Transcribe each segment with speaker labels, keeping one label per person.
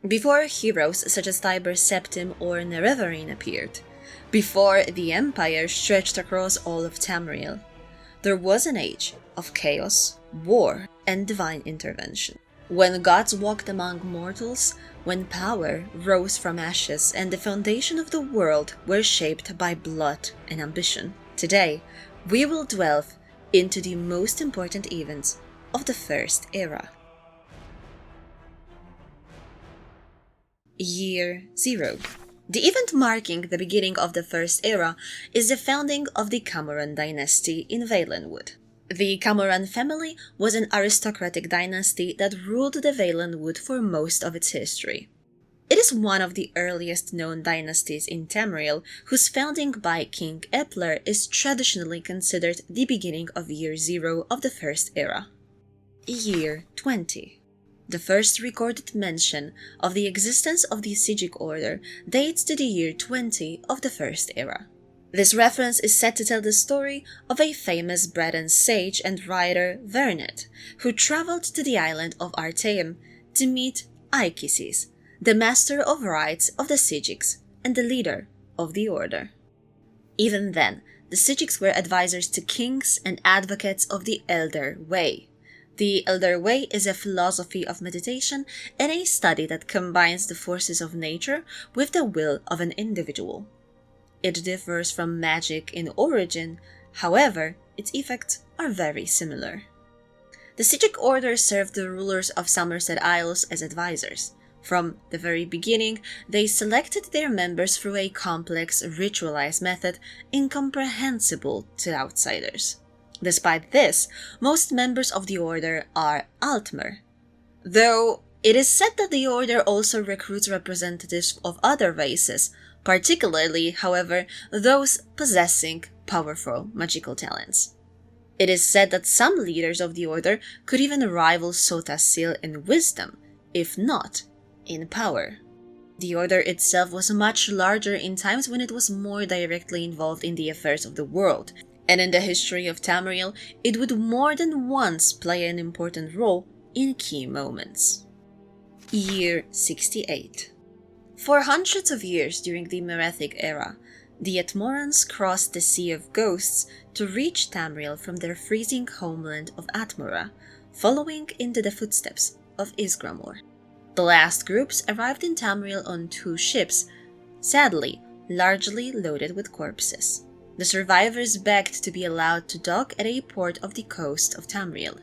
Speaker 1: Before heroes such as Tiber Septim or Nerevarine appeared, before the Empire stretched across all of Tamriel, there was an age of chaos, war, and divine intervention. When gods walked among mortals, when power rose from ashes and the foundation of the world were shaped by blood and ambition. Today, we will delve into the most important events of the First Era. Year 0. The event marking the beginning of the First Era is the founding of the Camoran dynasty in Valenwood. The Camoran family was an aristocratic dynasty that ruled the Valenwood for most of its history. It is one of the earliest known dynasties in Tamriel, whose founding by King Epler is traditionally considered the beginning of Year 0 of the First Era. Year 20. The first recorded mention of the existence of the Psijic order dates to the year 20 of the First Era. This reference is said to tell the story of a famous Breton sage and writer, Vernet, who traveled to the island of Artaeum to meet Ayleids, the master of rites of the Psijics and the leader of the order. Even then, the Psijics were advisors to kings and advocates of the Elder Way. The Elder Way is a philosophy of meditation and a study that combines the forces of nature with the will of an individual. It differs from magic in origin, however, its effects are very similar. The Psijic order served the rulers of Somerset Isles as advisors. From the very beginning, they selected their members through a complex, ritualized method incomprehensible to outsiders. Despite this, most members of the order are Altmer, though it is said that the order also recruits representatives of other races, particularly, however, those possessing powerful magical talents. It is said that some leaders of the order could even rival Sotasil in wisdom, if not in power. The order itself was much larger in times when it was more directly involved in the affairs of the world, and in the history of Tamriel, it would more than once play an important role in key moments. Year 68. For hundreds of years during the Merethic era, the Atmorans crossed the Sea of Ghosts to reach Tamriel from their freezing homeland of Atmora, following into the footsteps of Ysgramor. The last groups arrived in Tamriel on 2 ships, sadly, largely loaded with corpses. The survivors begged to be allowed to dock at a port of the coast of Tamriel.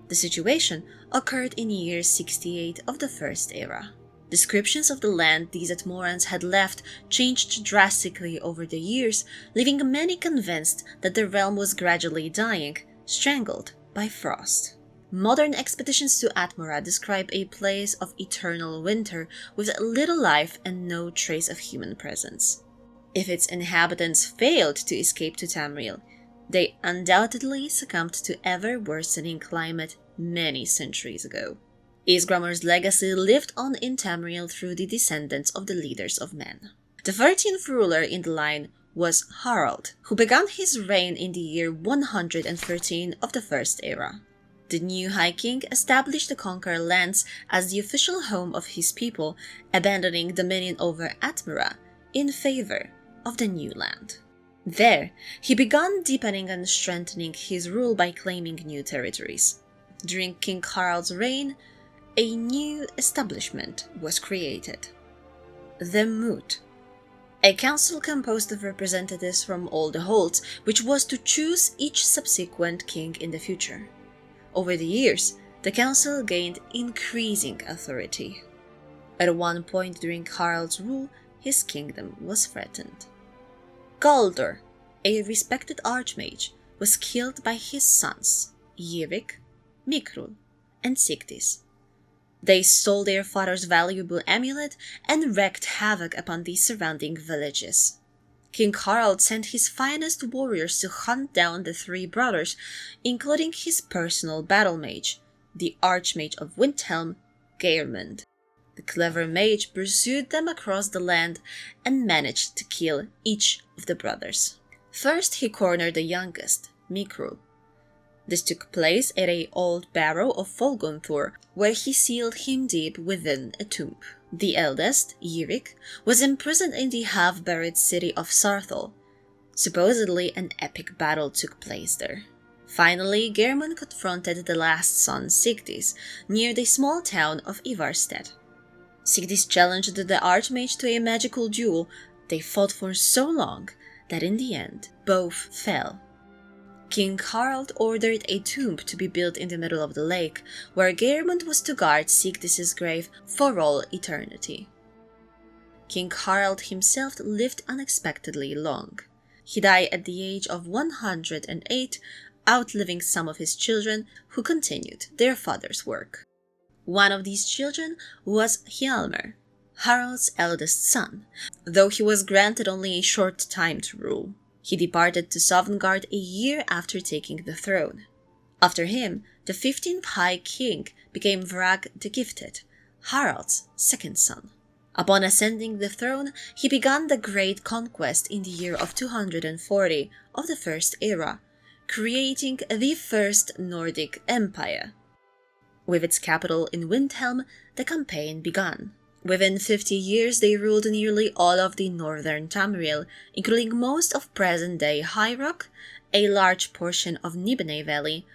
Speaker 1: The situation occurred in year 68 of the First Era. Descriptions of the land these Atmorans had left changed drastically over the years, leaving many convinced that the realm was gradually dying, strangled by frost. Modern expeditions to Atmora describe a place of eternal winter with little life and no trace of human presence. If its inhabitants failed to escape to Tamriel, they undoubtedly succumbed to ever-worsening climate many centuries ago. Ysgramor's legacy lived on in Tamriel through the descendants of the leaders of men. The 13th ruler in the line was Harald, who began his reign in the year 113 of the First Era. The new High King established the Conquer lands as the official home of his people, abandoning dominion over Atmora in favor of the new land. There, he began deepening and strengthening his rule by claiming new territories. During King Harald's reign, a new establishment was created, the Moot, a council composed of representatives from all the holds, which was to choose each subsequent king in the future. Over the years, the council gained increasing authority. At one point during Harald's rule, his kingdom was threatened. Galdor, a respected archmage, was killed by his sons, Yrrik, Mikrul, and Sigdis. They stole their father's valuable amulet and wreaked havoc upon the surrounding villages. King Harald sent his finest warriors to hunt down the 3 brothers, including his personal battle mage, the Archmage of Windhelm, Geirmund. The clever mage pursued them across the land and managed to kill each of the brothers. First, he cornered the youngest, Mikrul. This took place at an old barrow of Folgunthor, where he sealed him deep within a tomb. The eldest, Ygritte, was imprisoned in the half-buried city of Cyrodiil. Supposedly, an epic battle took place there. Finally, Geirmund confronted the last son, Sigdis, near the small town of Ivarstead. Sigdis challenged the Archmage to a magical duel. They fought for so long that in the end, both fell. King Harald ordered a tomb to be built in the middle of the lake, where Geirmund was to guard Sigdis' grave for all eternity. King Harald himself lived unexpectedly long. He died at the age of 108, outliving some of his children who continued their father's work. One of these children was Hjalmar, Harald's eldest son, though he was granted only a short time to rule. He departed to Sovngarde a year after taking the throne. After him, the 15th High King became Vrag the Gifted, Harald's second son. Upon ascending the throne, he began the great conquest in the year of 240 of the First Era, creating the First Nordic Empire. With its capital in Windhelm, the campaign began. Within 50 years, they ruled nearly all of the northern Tamriel, including most of present-day High Rock, a large portion of Nibene Valley,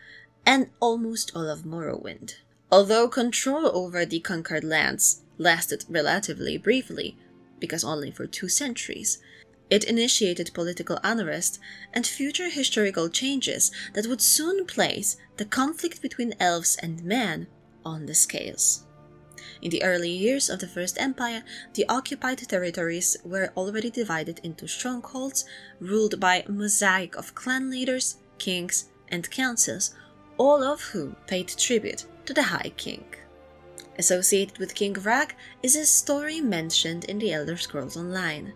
Speaker 1: and almost all of Morrowind. Although control over the conquered lands lasted relatively briefly, because only for 2 centuries, it initiated political unrest and future historical changes that would soon place the conflict between elves and men on the scales. In the early years of the First Empire, the occupied territories were already divided into strongholds ruled by a mosaic of clan leaders, kings, and councils, all of whom paid tribute to the High King. Associated with King Vrag is a story mentioned in the Elder Scrolls Online.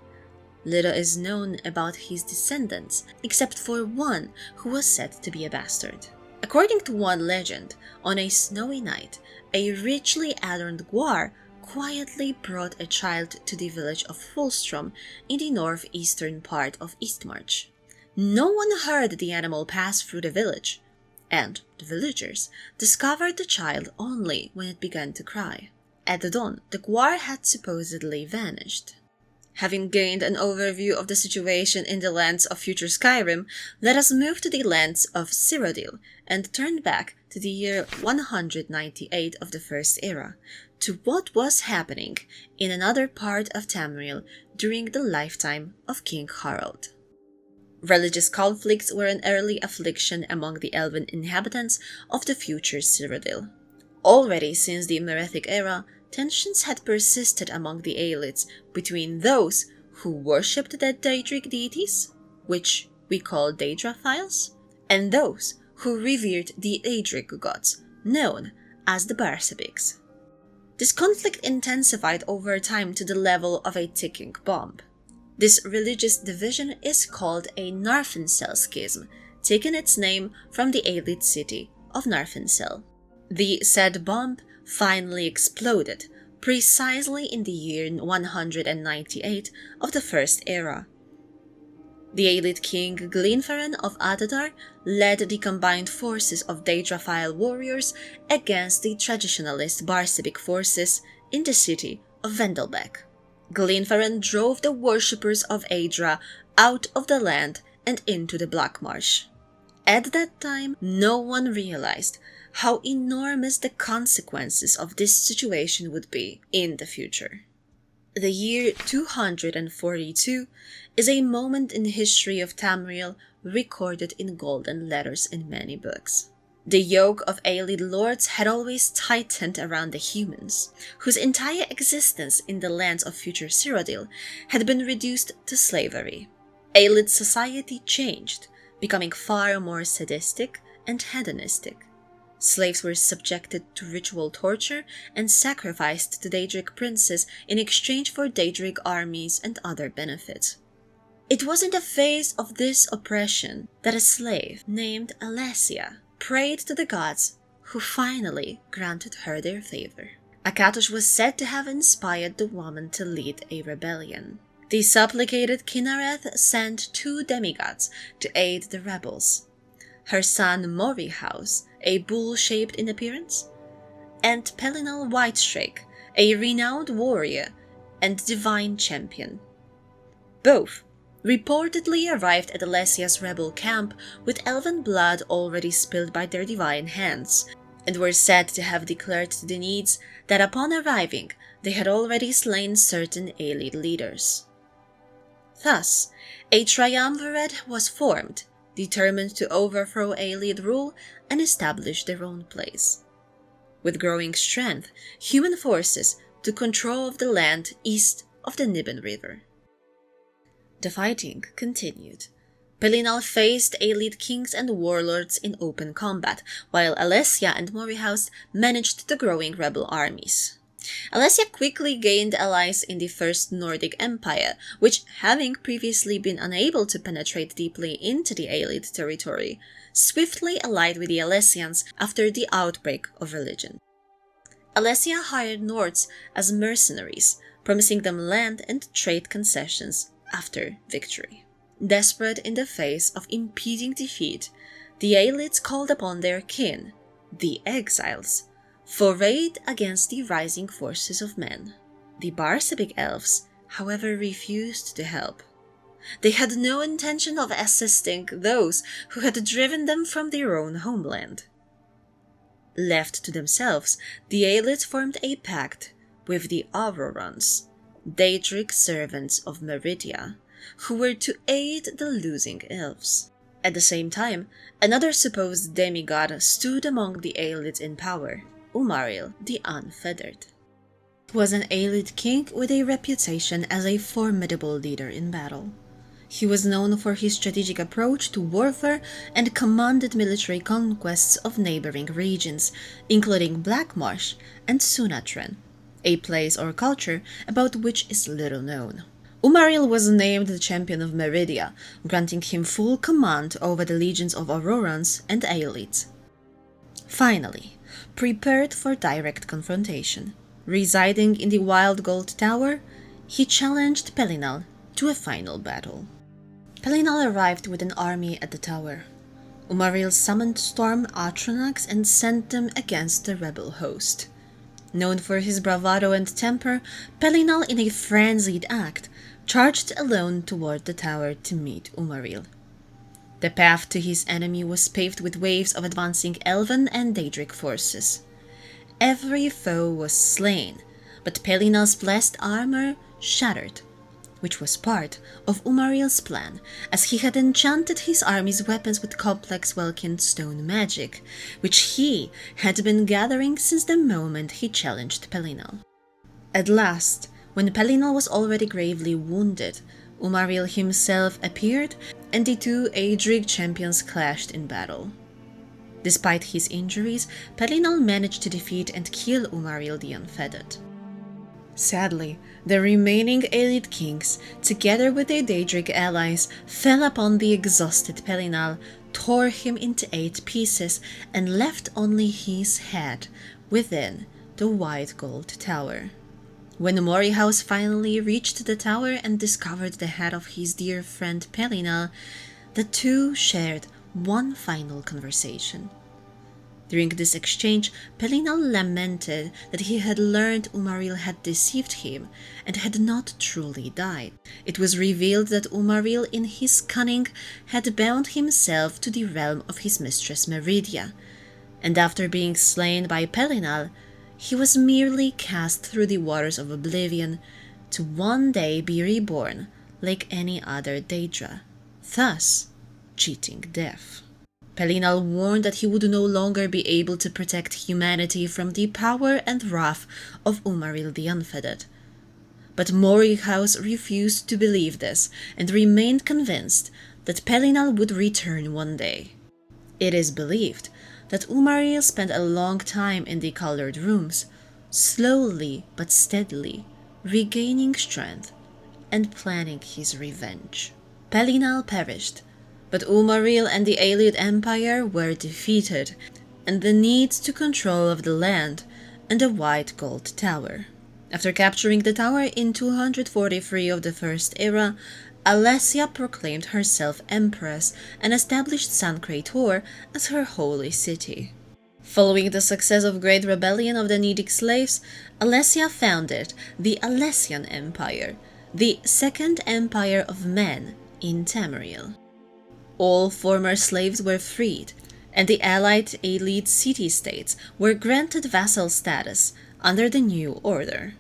Speaker 1: Little is known about his descendants, except for one who was said to be a bastard. According to one legend, on a snowy night, a richly adorned guar quietly brought a child to the village of Fulstrom in the northeastern part of Eastmarch. No one heard the animal pass through the village, and the villagers discovered the child only when it began to cry. At dawn, the guar had supposedly vanished. Having gained an overview of the situation in the lands of future Skyrim, let us move to the lands of Cyrodiil and turn back to the year 198 of the First Era, to what was happening in another part of Tamriel during the lifetime of King Harald. Religious conflicts were an early affliction among the elven inhabitants of the future Cyrodiil. Already since the Merethic era, tensions had persisted among the Ayleids between those who worshipped the Daedric deities, which we call Daedrophiles, and those who revered the Daedric gods, known as the Psijics. This conflict intensified over time to the level of a ticking bomb. This religious division is called a Narfensel schism, taking its name from the Ayleid city of Narfensel. The said bomb finally exploded precisely in the year 198 of the First Era. The Ayleid king Glenfarne of Atadar led the combined forces of Daedrophile warriors against the traditionalist Psijic forces in the city of Vendelbeck. Glenfarne drove the worshippers of Aedra out of the land and into the Black Marsh. At that time, no one realized how enormous the consequences of this situation would be in the future. The year 242 is a moment in the history of Tamriel recorded in golden letters in many books. The yoke of Ayleid lords had always tightened around the humans, whose entire existence in the lands of future Cyrodiil had been reduced to slavery. Ayleid society changed, becoming far more sadistic and hedonistic. Slaves were subjected to ritual torture and sacrificed to Daedric princes in exchange for Daedric armies and other benefits. It was in the face of this oppression that a slave named Alessia prayed to the gods, who finally granted her their favor. Akatosh was said to have inspired the woman to lead a rebellion. The supplicated Kinareth sent 2 demigods to aid the rebels. Her son Morihaus, a bull-shaped in appearance, and Pelinal Whitestrake, a renowned warrior and divine champion. Both reportedly arrived at Alessia's rebel camp with elven blood already spilled by their divine hands, and were said to have declared to the Needs that upon arriving they had already slain certain Ayleid leaders. Thus, a triumvirate was formed, determined to overthrow Ayleid rule and establish their own place. With growing strength, human forces took control of the land east of the Niben River. The fighting continued. Pelinal faced Ayleid kings and warlords in open combat, while Alessia and Morihaus managed the growing rebel armies. Alessia quickly gained allies in the First Nordic Empire, which, having previously been unable to penetrate deeply into the Ayleid territory, swiftly allied with the Alessians after the outbreak of religion. Alessia hired Nords as mercenaries, promising them land and trade concessions after victory. Desperate in the face of impending defeat, the Ayleids called upon their kin, the Exiles, for aid against the rising forces of men. The Barsabic elves, however, refused to help. They had no intention of assisting those who had driven them from their own homeland. Left to themselves, the Ayleids formed a pact with the Aurorans, Daedric servants of Meridia, who were to aid the losing elves. At the same time, another supposed demigod stood among the Ayleids in power, Umariel the Unfeathered. He was an Ayleid king with a reputation as a formidable leader in battle. He was known for his strategic approach to warfare and commanded military conquests of neighboring regions, including Black Marsh and Sumatran, a place or culture about which is little known. Umariel was named the champion of Meridia, granting him full command over the legions of Aurorans and Ayleids. Finally, prepared for direct confrontation, residing in the Wild Gold Tower, he challenged Pelinal to a final battle. Pelinal arrived with an army at the tower. Umariel summoned storm Atronachs and sent them against the rebel host. Known for his bravado and temper, Pelinal, in a frenzied act, charged alone toward the tower to meet Umariel. The path to his enemy was paved with waves of advancing elven and Daedric forces. Every foe was slain, but Pelinal's blessed armor shattered, which was part of Umariel's plan, as he had enchanted his army's weapons with complex Welkin stone magic, which he had been gathering since the moment he challenged Pelinal. At last, when Pelinal was already gravely wounded, Umariel himself appeared, and the two Aedric champions clashed in battle. Despite his injuries, Pelinal managed to defeat and kill Umariel the Unfeathered. Sadly, the remaining Ayleid kings, together with their Daedric allies, fell upon the exhausted Pelinal, tore him into 8 pieces, and left only his head within the White Gold Tower. When Morihaus finally reached the tower and discovered the head of his dear friend Pelinal, the two shared one final conversation. During this exchange, Pelinal lamented that he had learned Umariel had deceived him and had not truly died. It was revealed that Umariel, in his cunning, had bound himself to the realm of his mistress Meridia, and after being slain by Pelinal, he was merely cast through the waters of Oblivion to one day be reborn like any other Daedra, thus cheating death. Pelinal warned that he would no longer be able to protect humanity from the power and wrath of Umariel the Unfeathered. But Morihaus refused to believe this and remained convinced that Pelinal would return one day. It is believed that Umariel spent a long time in the colored rooms, slowly but steadily regaining strength and planning his revenge. Pelinal perished, but Umariel and the Ayleid Empire were defeated, and the Needs took control of the land and the White Gold Tower. After capturing the tower in 243 of the First Era, Alessia proclaimed herself Empress and established San Krator as her holy city. Following the success of Great Rebellion of the Nordic slaves, Alessia founded the Allesian Empire, the second empire of men in Tamriel. All former slaves were freed, and the allied Ayleid city-states were granted vassal status under the new order.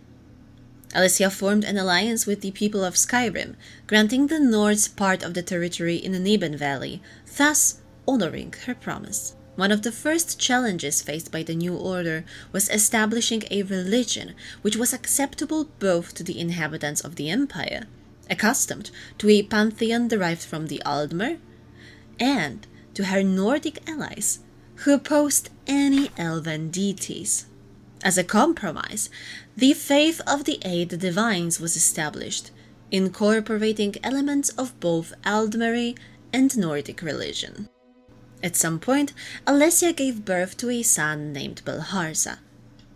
Speaker 1: Alessia formed an alliance with the people of Skyrim, granting the Nords part of the territory in the Neben Valley, thus honoring her promise. One of the first challenges faced by the new order was establishing a religion which was acceptable both to the inhabitants of the empire, accustomed to a pantheon derived from the Aldmer, and to her Nordic allies, who opposed any elven deities. As a compromise, the faith of the Eight Divines was established, incorporating elements of both Aldmeri and Nordic religion. At some point, Alessia gave birth to a son named Belharza.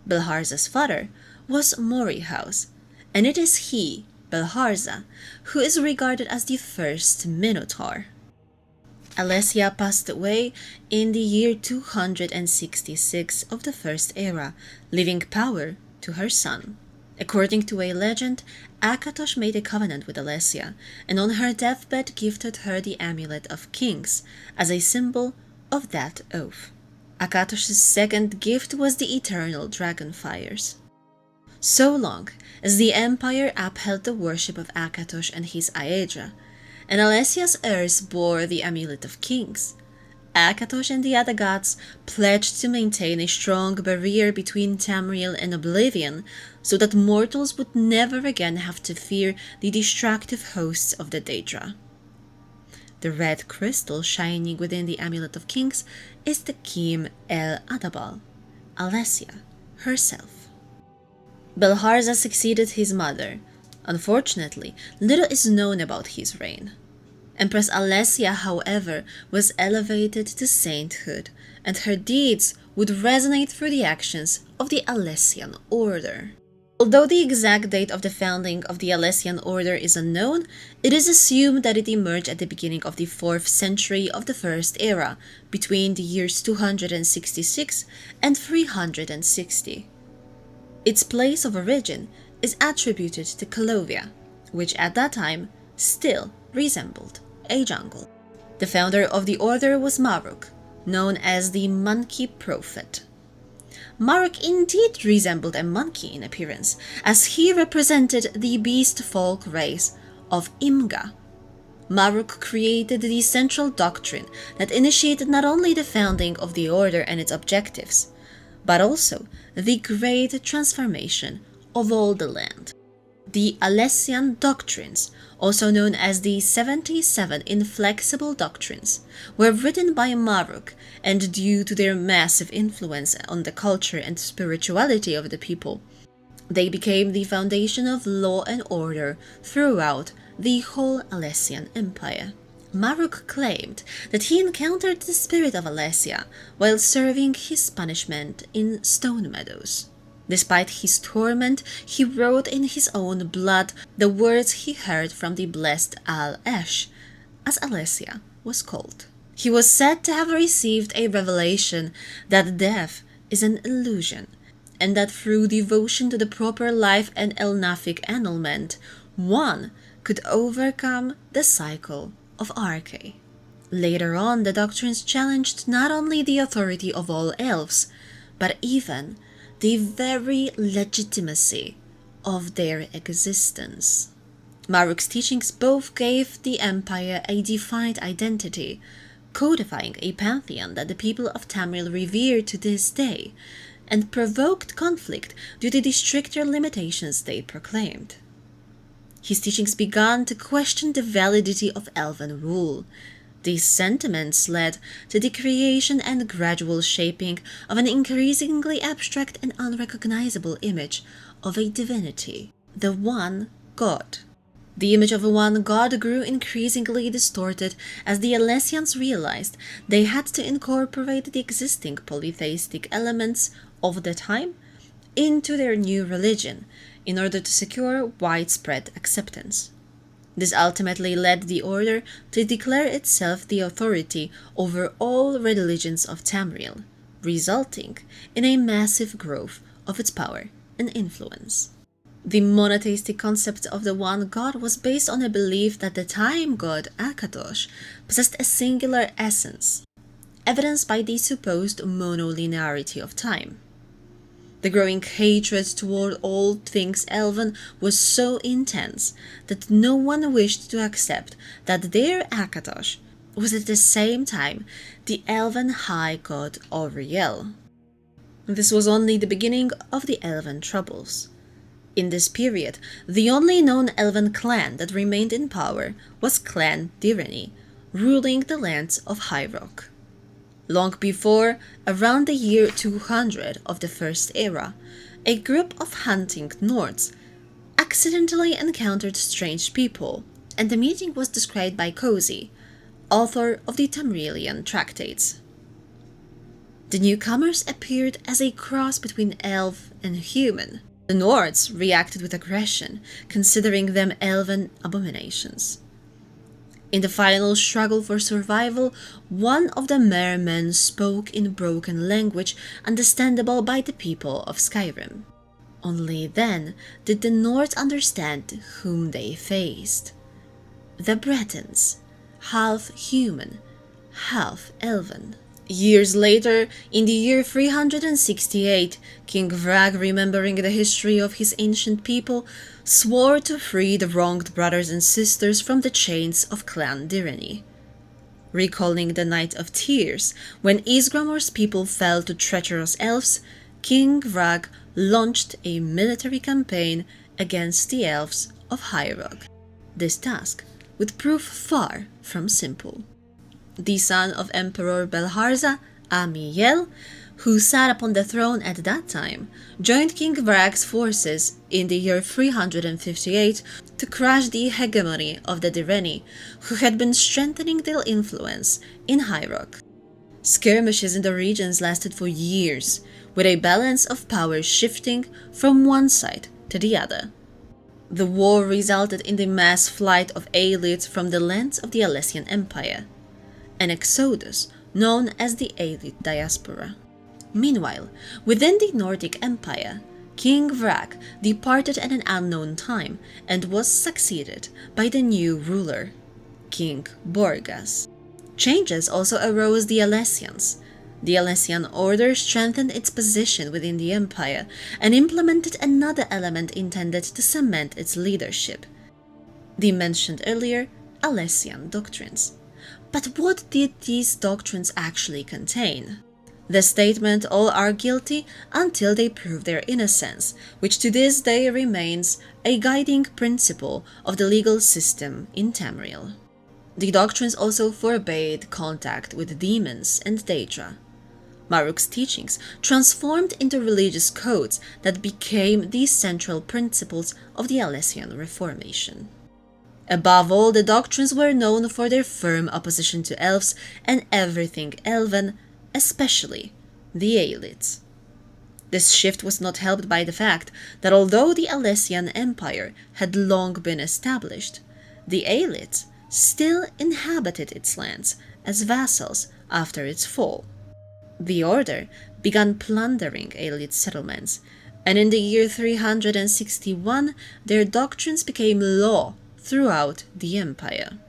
Speaker 1: Belharza's father was Morihaus, and it is he, Belharza, who is regarded as the first Minotaur. Alessia passed away in the year 266 of the First Era, leaving power to her son. According to a legend, Akatosh made a covenant with Alessia, and on her deathbed gifted her the Amulet of Kings as a symbol of that oath. Akatosh's second gift was the eternal dragon fires. So long as the empire upheld the worship of Akatosh and his Aedra, and Alessia's heirs bore the Amulet of Kings, Akatosh and the other gods pledged to maintain a strong barrier between Tamriel and Oblivion so that mortals would never again have to fear the destructive hosts of the Daedra. The red crystal shining within the Amulet of Kings is the Kim El Adabal, Alessia herself. Belharza succeeded his mother. Unfortunately, little is known about his reign. Empress Alessia, however, was elevated to sainthood, and her deeds would resonate through the actions of the Allesian order. Although the exact date of the founding of the Allesian order is unknown, it is assumed that it emerged at the beginning of the 4th century of the First Era, between the years 266 and 360. Its place of origin is attributed to Calovia, which at that time still resembled a jungle. The founder of the order was Maruk, known as the Monkey Prophet. Maruk indeed resembled a monkey in appearance, as he represented the beast folk race of Imga. Maruk created the central doctrine that initiated not only the founding of the order and its objectives, but also the great transformation of all the land. The Alessian doctrines, also known as the 77 inflexible doctrines, were written by Maruk, and due to their massive influence on the culture and spirituality of the people, they became the foundation of law and order throughout the whole Alessian Empire. Maruk claimed that he encountered the spirit of Alessia while serving his punishment in Stone Meadows. Despite his torment, he wrote in his own blood the words he heard from the blessed Al-Esh, as Alessia was called. He was said to have received a revelation that death is an illusion, and that through devotion to the proper life and elnathic annulment, one could overcome the cycle of Arche. Later on, the doctrines challenged not only the authority of all elves, but even the very legitimacy of their existence. Maruk's teachings both gave the empire a defined identity, codifying a pantheon that the people of Tamriel revere to this day, and provoked conflict due to the stricter limitations they proclaimed. His teachings began to question the validity of elven rule. These sentiments led to the creation and gradual shaping of an increasingly abstract and unrecognizable image of a divinity, the One God. The image of one God grew increasingly distorted as the Alessians realized they had to incorporate the existing polytheistic elements of the time into their new religion in order to secure widespread acceptance. This ultimately led the order to declare itself the authority over all religions of Tamriel, resulting in a massive growth of its power and influence. The monotheistic concept of the one god was based on a belief that the time god Akatosh possessed a singular essence, evidenced by the supposed monolinearity of time. The growing hatred toward all things elven was so intense that no one wished to accept that their Akatosh was at the same time the elven high god Auriel. This was only the beginning of the elven troubles. In this period, the only known elven clan that remained in power was Clan Direnni, ruling the lands of High Rock. Long before, around the year 200 of the First Era, a group of hunting Nords accidentally encountered strange people, and the meeting was described by Cozy, author of the Tamrielian tractates. The newcomers appeared as a cross between elf and human. The Nords reacted with aggression, considering them elven abominations. In the final struggle for survival, one of the mermen spoke in broken language understandable by the people of Skyrim. Only then did the Nords understand whom they faced. The Bretons, half human, half elven. Years later, in the year 368, King Vrag, remembering the history of his ancient people, swore to free the wronged brothers and sisters from the chains of Clan Direnni. Recalling the Night of Tears, when Ysgramor's people fell to treacherous elves, King Vrag launched a military campaign against the elves of High Rock. This task would prove far from simple. The son of Emperor Belharza, Amiel, who sat upon the throne at that time, joined King Vrag's forces in the year 358 to crush the hegemony of the Direnni, who had been strengthening their influence in High Rock. Skirmishes in the regions lasted for years, with a balance of power shifting from one side to the other. The war resulted in the mass flight of Ayleids from the lands of the Alessian Empire, an exodus known as the Ayleid diaspora. Meanwhile, within the Nordic Empire, King Vrag departed at an unknown time and was succeeded by the new ruler, King Borgas. Changes also arose the Alessians. The Alessian order strengthened its position within the empire and implemented another element intended to cement its leadership, the mentioned earlier Alessian doctrines. But what did these doctrines actually contain? The statement, all are guilty until they prove their innocence, which to this day remains a guiding principle of the legal system in Tamriel. The doctrines also forbade contact with demons and Daedra. Maruk's teachings transformed into religious codes that became the central principles of the Alessian Reformation. Above all, the doctrines were known for their firm opposition to elves and everything elven, especially the Ayleids. This shift was not helped by the fact that although the Alessian Empire had long been established, the Ayleids still inhabited its lands as vassals after its fall. The order began plundering Ayleid settlements, and in the year 361 their doctrines became law throughout the empire.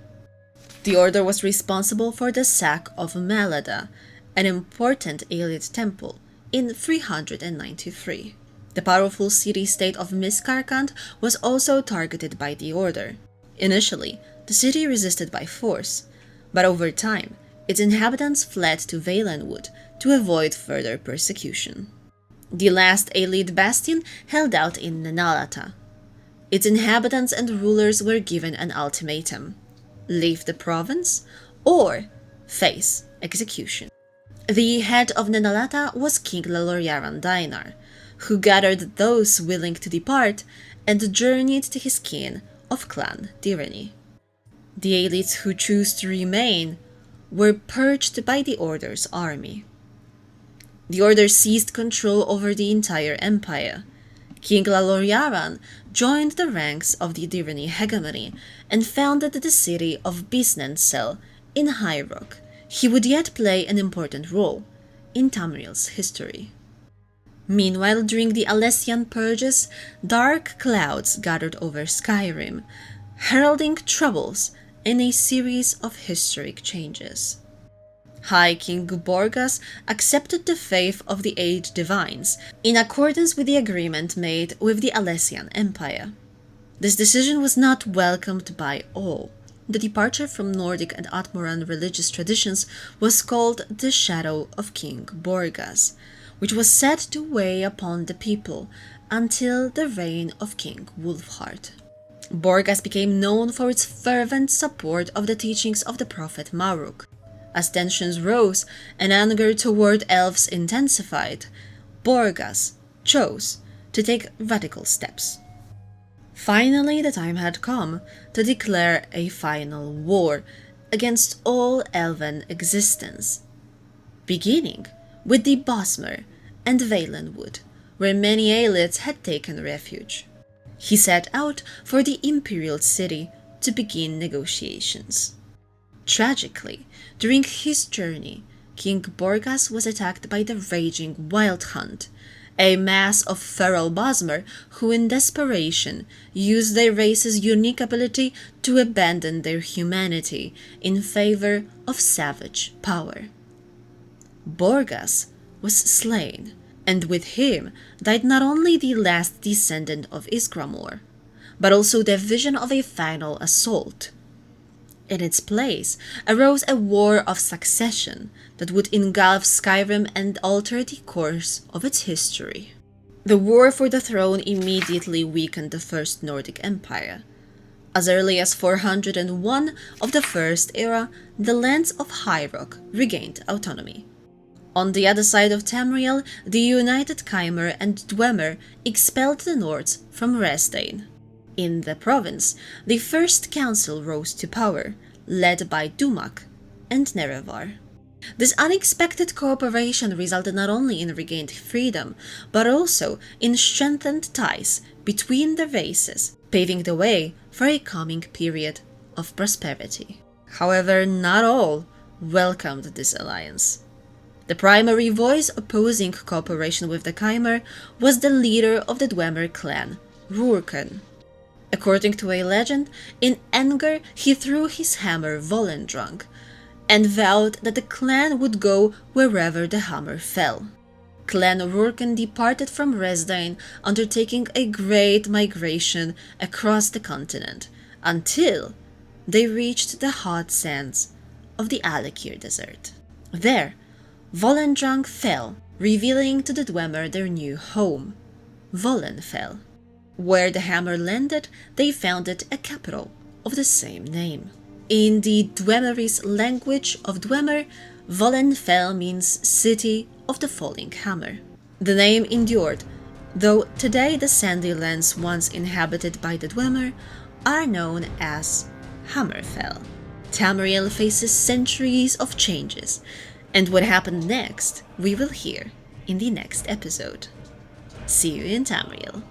Speaker 1: The order was responsible for the sack of Malada, an important Ayleid temple, in 393. The powerful city-state of Miskarkand was also targeted by the order. Initially, the city resisted by force, but over time, its inhabitants fled to Valenwood to avoid further persecution. The last Ayleid bastion held out in Nanalata. Its inhabitants and rulers were given an ultimatum: leave the province or face execution. The head of Nanalata was King Laloryaran Dainar, who gathered those willing to depart and journeyed to his kin of Clan Direnni. The Ayleids who chose to remain were purged by the Order's army. The Order seized control over the entire empire. King Laloryaran joined the ranks of the Direnni hegemony and founded the city of Bisnancel in High Rock. He would yet play an important role in Tamriel's history. Meanwhile, during the Alessian Purges, dark clouds gathered over Skyrim, heralding troubles in a series of historic changes. High King Borgas accepted the faith of the Eight Divines in accordance with the agreement made with the Allesian Empire. This decision was not welcomed by all. The departure from Nordic and Atmoran religious traditions was called the Shadow of King Borgas, which was said to weigh upon the people until the reign of King Wolfheart. Borgas became known for its fervent support of the teachings of the prophet Maruk. As tensions rose and anger toward elves intensified, Borgas chose to take radical steps. Finally, the time had come to declare a final war against all elven existence, beginning with the Bosmer and Valenwood, where many Ayleids had taken refuge. He set out for the Imperial City to begin negotiations. Tragically, during his journey, King Borgas was attacked by the raging Wild Hunt, a mass of feral Bosmer who in desperation used their race's unique ability to abandon their humanity in favor of savage power. Borgas was slain, and with him died not only the last descendant of Isgramor, but also the vision of a final assault. In its place arose a war of succession that would engulf Skyrim and alter the course of its history. The war for the throne immediately weakened the First Nordic Empire. As early as 401 of the First Era, the lands of High Rock regained autonomy. On the other side of Tamriel, the united Chimer and Dwemer expelled the Nords from Resdain. In the province, the First Council rose to power, led by Dumak and Nerevar. This unexpected cooperation resulted not only in regained freedom, but also in strengthened ties between the races, paving the way for a coming period of prosperity. However, not all welcomed this alliance. The primary voice opposing cooperation with the Chimer was the leader of the Dwemer clan, Rurkan. According to a legend, in anger he threw his hammer Volendrang, and vowed that the clan would go wherever the hammer fell. Clan Rurkan departed from Resdain, undertaking a great migration across the continent, until they reached the hot sands of the Alekir Desert. There, Volendrang fell, revealing to the Dwemer their new home, Volenfell. Where the hammer landed, they founded a capital of the same name. In the Dwemerese language of Dwemer, Volenfell means City of the Falling Hammer. The name endured, though today the sandy lands once inhabited by the Dwemer are known as Hammerfell. Tamriel faces centuries of changes, and what happened next we will hear in the next episode. See you in Tamriel.